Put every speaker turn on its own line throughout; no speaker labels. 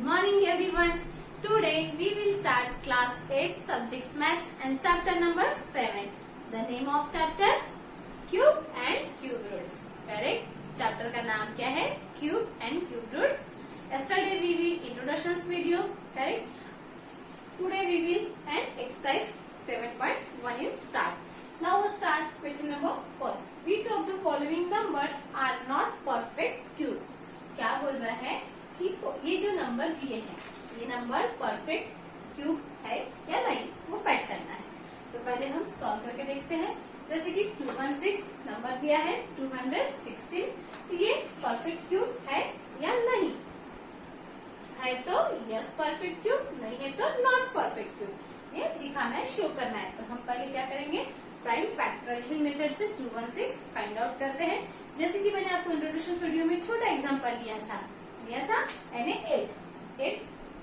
morning everyone. Today we will start class 8 subjects maths and chapter number 7. The name of chapter cube and cube roots. Correct? Chapter का नाम क्या है? Cube and cube roots. Yesterday we will introductions video. Correct? Today we will and exercise 7.1 in start. Now we start question number first. Which of the following numbers are not perfect cube? क्या बोल रहा है कि ये जो number दिए हैं ये नंबर परफेक्ट क्यूब है या नहीं, वो पहचानना है। तो पहले हम सॉल्व करके देखते हैं। जैसे कि 216 नंबर दिया है, 216, तो ये परफेक्ट क्यूब है या नहीं है? तो यस परफेक्ट क्यूब, नहीं है तो नॉट परफेक्ट क्यूब। ये दिखाना है, शो करना है। तो हम पहले क्या करेंगे, प्राइम फैक्टराइजेशन मेथड से 216 फाइंड आउट करते हैं। जैसे कि मैंने आपको इंट्रोडक्शन वीडियो में छोटा एग्जांपल दिया था यानी 8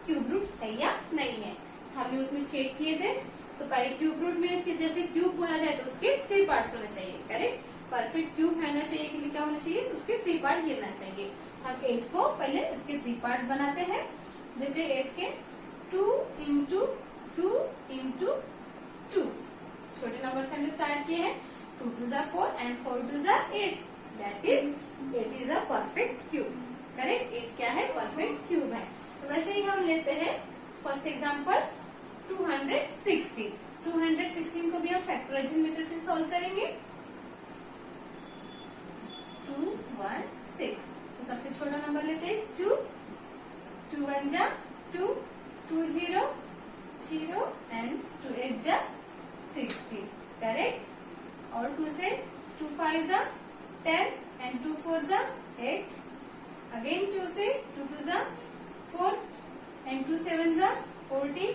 क्यूब रूट है या नहीं है। हमने उसमें चेक किए थे। तो पहले क्यूब रूट में जैसे क्यूब बोला जाए तो उसके 3 पार्ट्स होने चाहिए। करेक्ट? परफेक्ट क्यूब होना चाहिए के लिए क्या होना चाहिए, उसके 3 पार्ट गिरना चाहिए। हम 8 को पहले इसके 3 पार्ट्स बनाते हैं। जैसे 8 के 2 इंटू 2 इंटू 2 छोटे नंबर से हमने स्टार्ट किए हैं। 2 2 जा 4 एंड 4 2 जा 8, that is 8 is a perfect cube. Correct? 8 क्या है, परफेक्ट क्यूब है। तो वैसे ही हम लेते हैं फर्स्ट एग्जांपल 216। 216 को भी हम फैक्टराइजेशन मेथड से सॉल्व करेंगे। 216 तो सबसे छोटा नंबर लेते हैं 2, 2 1 जा 2, 2 0 0 एंड 2 8 जा 60। करेक्ट? और 2 से 2 5 जा 10 एंड 2 4 जा 8। अगेन 2 से 2 2 जा 4 एंड 2 7 जा 40।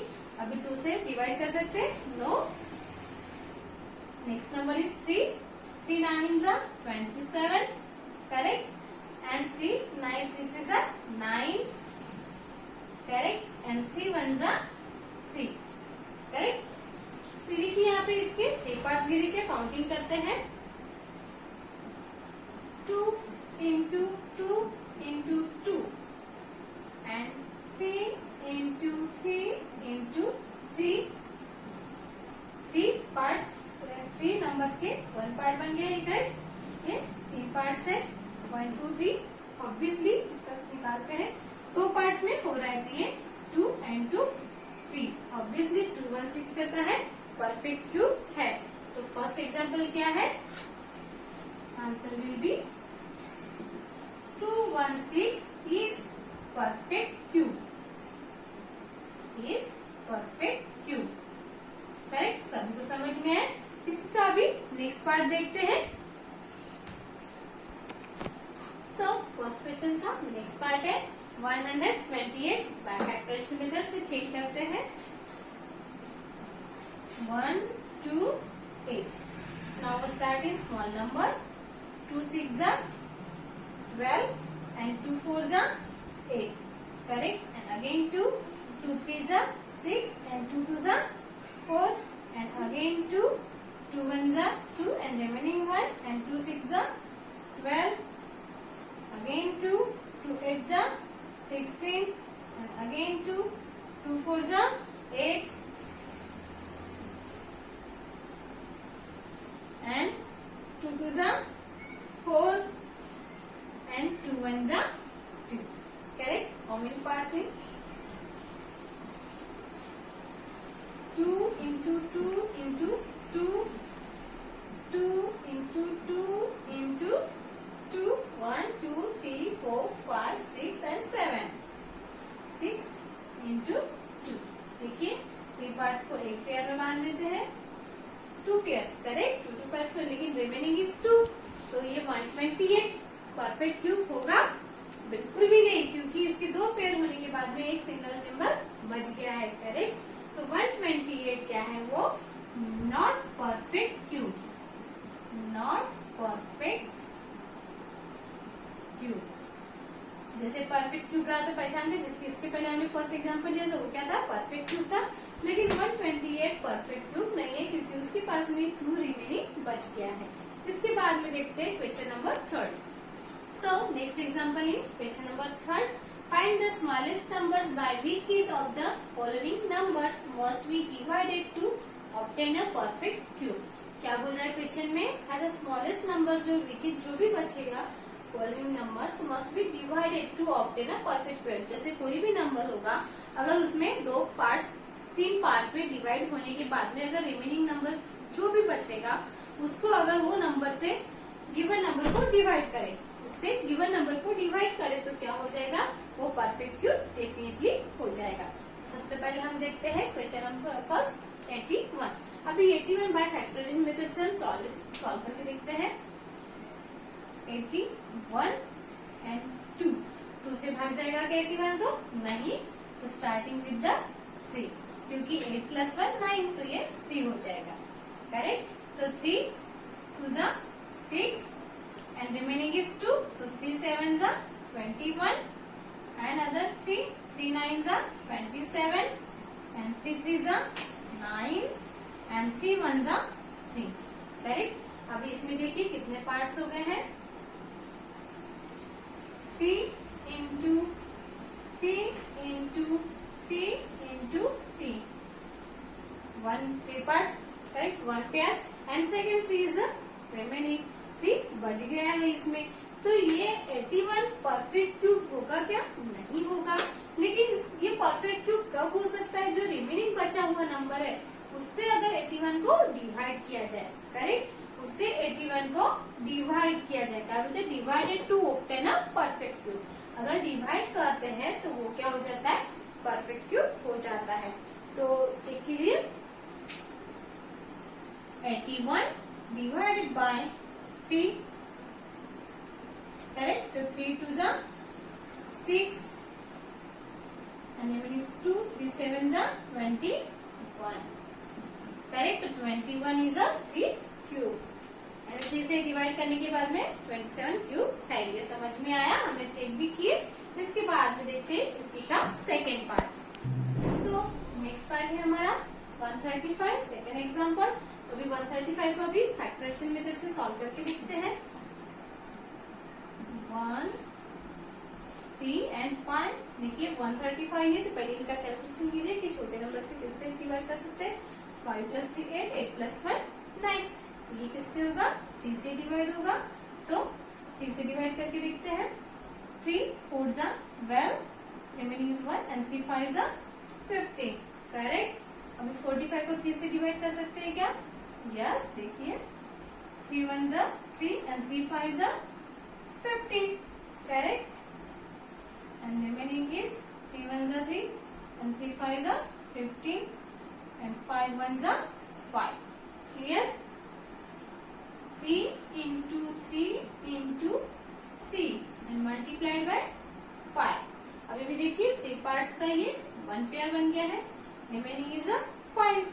अभी 2 से डिवाइड कर सकते हैं? नो। नेक्स्ट नंबर इज 3, 3 9 जा 27। करेक्ट? एंड 3 9 3 जा 9। करेक्ट? एंड 3 1 जा 3। करेक्ट? तो देखिए यहाँ पे इसके 3 पार्ट्स गिरे के काउंटिंग करते हैं। 2 into 2 into 2 and 3 into 3 into 3। 3 parts, 3 numbers के 1 पार्ट बन गया इधर। ये 3 पार्ट्स है, 1 2 3। ऑब्वियसली इसका निकालते हैं, 2 पार्ट्स में हो रहा है तो ये 2 एंड 2 3। ऑब्वियसली 216 कैसा है, परफेक्ट क्यूब है। तो फर्स्ट एग्जांपल क्या है, answer will be 216 is perfect cube, is perfect cube. Correct? सभी को समझ में है। इसका भी नेक्स्ट पार्ट देखते हैं। सो फर्स्ट क्वेश्चन का नेक्स्ट पार्ट है 128 बाय फैक्टराइजेशन मेथड से चेक करते हैं। 1 2 8। Now start in small number. 2 6 जा 12 and 2 4 जा 8. Correct? And again 2, 2 3 जा 6 and 2 2 जा 4 and again 2, 2 1 जा 2 and remaining 1 and 2 6 जा 12. Again 2, 2 8 जा 16 and again 2, 2 4 जा 8 and 2 2 जा 4 and 2 1 जा 2. Correct? How many parts in? 2 into 2 into 2, 2 into 2 into 2, 1 2 3 4 5 6 and 7, 6 into 2। देखिए 3 पार्ट्स को एक पेयर में बांध देते हैं, 2 पेयर्स। करेक्ट? 2 2 पार्ट्स में, लेकिन रिमेनिंग इज 2। तो ये 128 परफेक्ट क्यूब होगा? बिल्कुल भी नहीं, क्योंकि इसके 2 पेयर होने के बाद में एक सिंगल नंबर बच गया है। करेक्ट? तो 128 क्या है, वो not perfect cube, not perfect cube. जैसे परफेक्ट क्यूब रहा तो पहचानते, जिसके इसके पहले हमने फर्स्ट एग्जांपल लिया था वो क्या था, परफेक्ट क्यूब था। लेकिन 128 परफेक्ट क्यूब नहीं है, क्योंकि उसके पास में 2 रिमेनिंग बच गया है। इसके बाद में देखते हैं question number 3rd। So next example in question number 3rd, Find the smallest numbers by which each of the following numbers must be divided to obtain a perfect cube. क्या बोल रहा है क्वेश्चन में? As the smallest number जो भी बचेगा following numbers must be divided to obtain a perfect cube. जैसे कोई भी नंबर होगा, अगर उसमें तीन पार्ट्स में डिवाइड होने के बाद में अगर रिमेनिंग नंबर जो भी बचेगा उसको अगर वो नंबर से गिवन नंबर को डिवाइड करे, उससे गिवन नंबर को डिवाइड करे तो क्या हो जाएगा? वो परफेक्ट क्यूब डेफिनेटली हो जाएगा। सबसे पहले हम देखते हैं क्वेश्चन नंबर फर्स्ट 81। अभी 81 बाय फैक्टराइजेशन मेथड से हम सॉल्व करके देखते हैं। 81 एंड 2 से भाग जाएगा क्या 81 को? नहीं, तो स्टार्टिंग विद द 3, क्योंकि 8 + 1 9, तो ये 3 हो जाएगा। करेक्ट? तो 3 2 जा 6 and remaining is 2, so 3 7s are 21 and other 3 9s are 27 and 3 3s are 9 and 3 1s are 3। Correct? अभी इसमें देखिए कितने पार्ट्स हो गए हैं। 3 into 3 into 3 into 3 3 parts, correct? 1 pair and second 3 is the remaining 3 बच गया है इसमें। तो ये 81 परफेक्ट क्यूब होगा क्या? नहीं होगा। लेकिन ये परफेक्ट क्यूब कब हो सकता है? जो रिमेनिंग बचा हुआ नंबर है उससे अगर 81 को डिवाइड किया जाए। करेक्ट? उससे 81 को डिवाइड किया जाए। क्या बोलते हैं? Divided to obtain a perfect cube. अगर डिवाइड करते हैं तो वो क्या हो जाता है? परफेक्ट क्यूब हो जाता है। तो चेक कीजिए, 81 डिवाइडेड बाय 3, करेक्ट? तो 3 2s are 6 and remaining is 2, 3 7s are 21, correct? तो 21 is a 3 क्यूब एंड 3 से डिवाइड करने के बाद में 27 क्यूब है। ये समझ में आया? हमने चेक भी किए। इसके बाद में देखते हैं इसी का second part. So next part है हमारा 135 सेकेंड एग्जाम्पल। तो अभी 135 को अभी फैक्टराइजेशन मेथड से सॉल्व करके देखते हैं। 1 3 एंड 5। देखिए 135 है तो पहले इनका कैलकुलेशन कीजिए कि छोटे नंबर से किससे डिवाइड कर सकते हैं। 5 + 3 8, 8 + 1 9। ये किससे होगा? 3 से डिवाइड होगा। तो 3 से डिवाइड करके देखते हैं। 3 4s are 12, remaining is 1 and 3 5s are 15, correct? अभी 45 को 3 से डिवाइड कर सकते हैं क्या? यस, देखिए 3 1s are 3 and 3 5s are 15, correct? And remaining is 3 1s are 3 and 3 5s are 15 and 5 1s are 5. Clear? 3 into 3 into 3 and multiplied by 5. अभी भी देखिए 3 पार्ट्स का ये 1 पेयर बन गया है। Remaining is 5।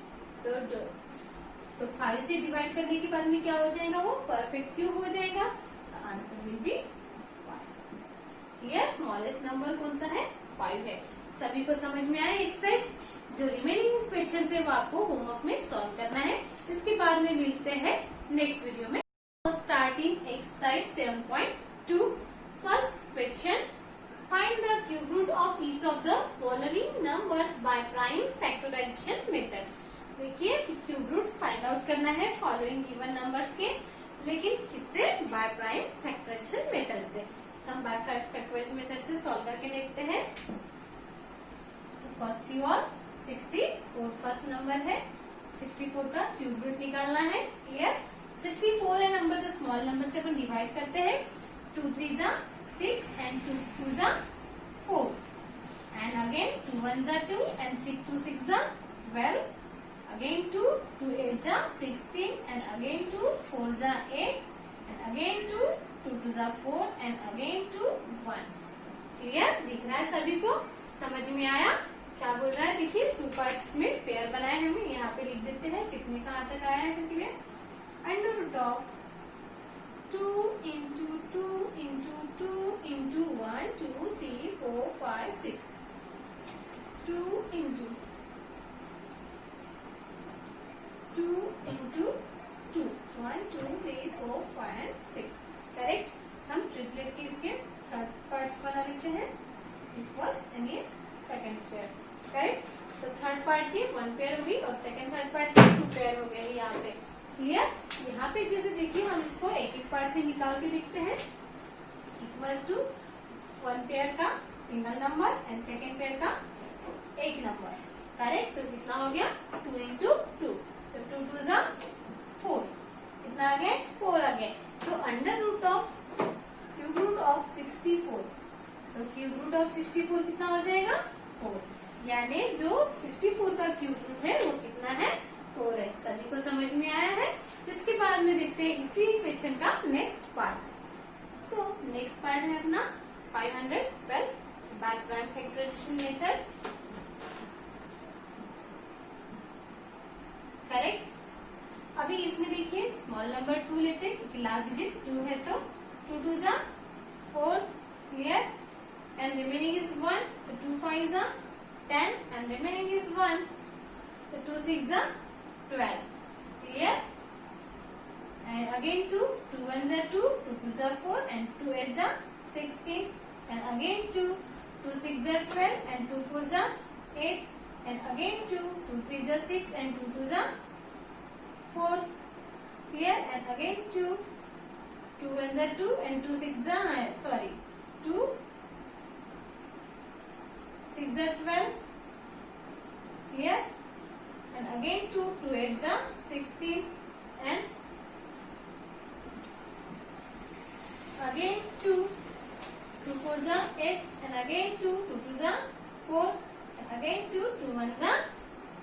तो 5 से डिवाइड करने के बाद में क्या हो जाएगा? वो परफेक्ट क्यूब हो जाएगा। Answer will be 5। Clear? Smallest number कौन सा है? 5 है। सभी को समझ में आया एक्सरसाइज? जो रिमेनिंग क्वेश्चन है वो आपको होमवर्क में सॉल्व करना है। इसके बाद में मिलते हैं नेक्स्ट वीडियो में। Starting exercise 7.2। First question, find the cube root of each of the following numbers by prime factorization methods. देखिए क्यूब रूट फाइंड आउट करना है फॉलोइंग गिवन नंबर्स के, लेकिन किससे? बाय प्राइम फैक्टराइजेशन मेथड से। हम by factorization method से solve करके देखते हैं। First you all 64 first number है। 64 का क्यूब रूट निकालना है। क्लियर? 64 है नंबर, तो स्मॉल नंबर से अपन डिवाइड करते हैं। 2 3s are 6 and 2 2s are 4 and again 2 1s are 2 and 6 2 6s are 12, again 2 2 8s are 16 and again 2 4s are 8 and again 2 2 2s are 4 and again 2 1। Clear? दिख रहा है सभी को? समझ में आया? क्या बोल रहा है? देखिए 2 पार्ट्स में पेयर बनाए हैं। हमें यहाँ पे लिख देते हैं कितने कहाँ तक आया है। Clear? Under root of 2 into 2 into 2 into 1 2 3 4 5 6, 2 into 2 into 2 1 2 3 4 5 6, correct? हम ट्रिपलेट के इसके थर्ड पार्ट बना लेते हैं। 1 पेयर होगी और सेकंड थर्ड पार्ट की 2 पेयर हो गए यहाँ पे। क्लियर? यहाँ पे जैसे देखिए हम इसको एक एक पार्ट से निकाल के देखते हैं। इक्वल्स टू 1 पेयर का single number and second pair का एक नंबर। करेक्ट? तो कितना हो गया 2 into 2, तो 2 2 जा 4, कितना आ गया 4 आ गया। तो under root of cube root of 64, तो क्यूब रूट ऑफ 64 कितना हो जाएगा 4, यानी जो 64 का क्यूब रूट है वो कितना है 4 है। सभी को समझ में आया है? इसके बाद में देखते हैं इसी इक्वेशन का next part. So next part है अपना 512 by prime factorization method. Correct? अभी इसमें देखिए स्मॉल नंबर 2 लेते हैं क्योंकि लास्ट डिजिट 2 है, तो 2 2 जा 4, क्लियर, एंड रिमेनिंग इज 1, तो 2 5 जा 10 एंड रिमेनिंग इज 1, तो 2 6 जा 12, क्लियर, and again 2 1 जा 2, 2 2 जा 4 and 2 8 जा 16, and again 2 6 जा 12 and 2 4 जा 8, and again 2 3 जा 6 and 2 2 जा 4, clear, and again 2 1 जा 2 and 2 6 जा 2 6 जा 12, clear, and again 2 8 जा 16 and again 2 4 जा 8 and again 2 2 जा 4 and again 2 1 जा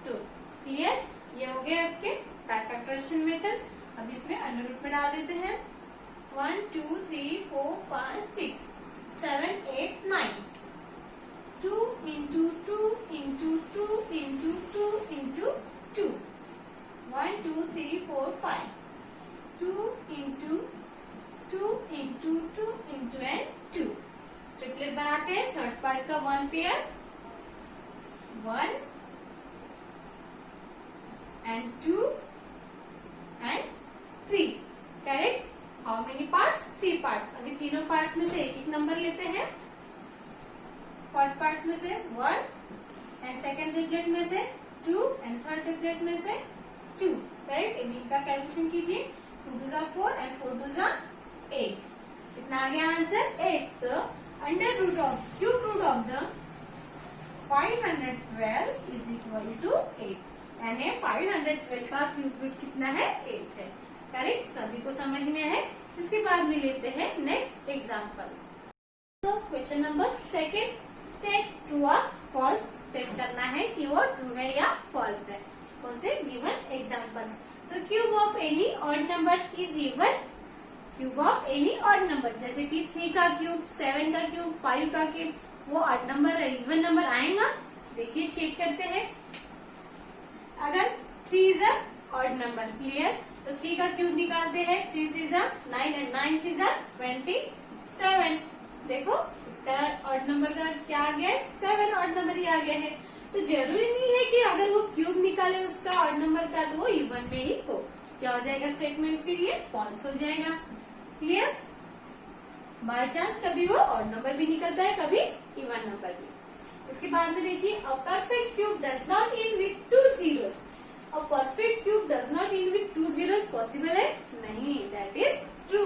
2, क्लियर? ये हो गए आपके फैक्टराइजेशन मेथड। अब इसमें अंडर रूट में डाल देते हैं 1 2 3 4 5 6 7 8 9, 2 into 2 into 2 into 2 into 2, 1 2 3 4 5, 2 into 2 into 2 into and 2। Triplet बनाते हैं। थर्ड पार्ट का 1 pair 1 and 2 and 3, correct? How many parts? 3 parts. अभी तीनों पार्ट्स में से एक एक नंबर लेते हैं। फर्स्ट पार्ट्स में से 1 एंड सेकंड ट्रिपलेट में से 2 एंड थर्ड ट्रिपलेट में से 2, करेक्ट? एबी का कैलकुलेशन कीजिए। 2 2 जा 4 and 4 2 जा 8, कितना आ गया आंसर 8। तो under root of cube root of the 512 is equal to 8, यानी 512 का क्यूब रूट कितना है 8 है। करेक्ट? सभी को समझ में है? इसके बाद में लेते हैं नेक्स्ट एग्जांपल। तो क्वेश्चन नंबर 2, स्टेट ट्रू और फॉल्स स्टेट करना है कि वो ट्रू है या फॉल्स है। कौन से? Given examples. तो cube of any odd number is even cube of any odd number, जैसे कि 3 का क्यूब, 7 का क्यूब, 5 का क्यूब, वो ऑड नंबर है, इवन नंबर आएगा। देखिए चेक करते हैं। अगर 3 is a odd number, clear, तो 3 का क्यूब निकालते हैं। 3 3 जा 9 एंड 9 3 जा 27। देखो उसका ऑड नंबर का क्या आ गया है 7 ऑड नंबर ही आ गया है। तो जरूरी नहीं है कि अगर वो क्यूब निकाले उसका ऑड नंबर का तो वो इवन में ही हो। क्या हो जाएगा स्टेटमेंट के लिए? फॉल्स हो जाएगा। क्लियर? बाय चांस कभी वो ऑड नंबर भी निकलता है, कभी इवन नंबर भी। इसके बाद में देखिए अ perfect cube does not and with 2 zeros। A perfect cube does not and with 2 zeros possible है? नहीं, दैट इज ट्रू।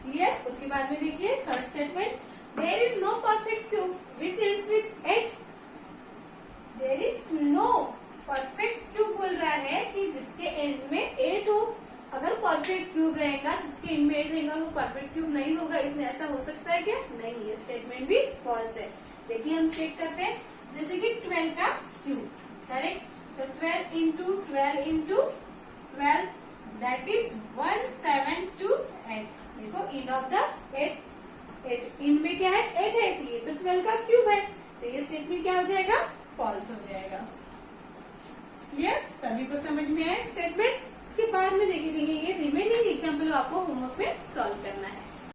क्लियर? उसके बाद में देखिए third statement, there is no perfect cube which ends with 8। There is no perfect cube बोल रहा है कि जिसके एंड में 8 हो। अगर परफेक्ट क्यूब रहेगा जिसके एंड में 8 रहेगा वो परफेक्ट क्यूब नहीं होगा। इसमें ऐसा हो सकता है क्या? नहीं, ये स्टेटमेंट भी फॉल्स है। देखिए हम चेक करते हैं, जैसे कि 12 का क्यूब, करेक्ट, तो 12 into 12 into 12 दैट इज 172। देखो इंड ऑफ द 8 इंड में क्या है 8 है, ये तो 12 का क्यूब है, तो ये स्टेटमेंट क्या हो जाएगा? फॉल्स हो जाएगा। क्लियर? सभी को समझ में आया स्टेटमेंट? इसके बाद में देखेंगे रिमेनिंग एग्जाम्पल आपको होमवर्क में सॉल्व करना है।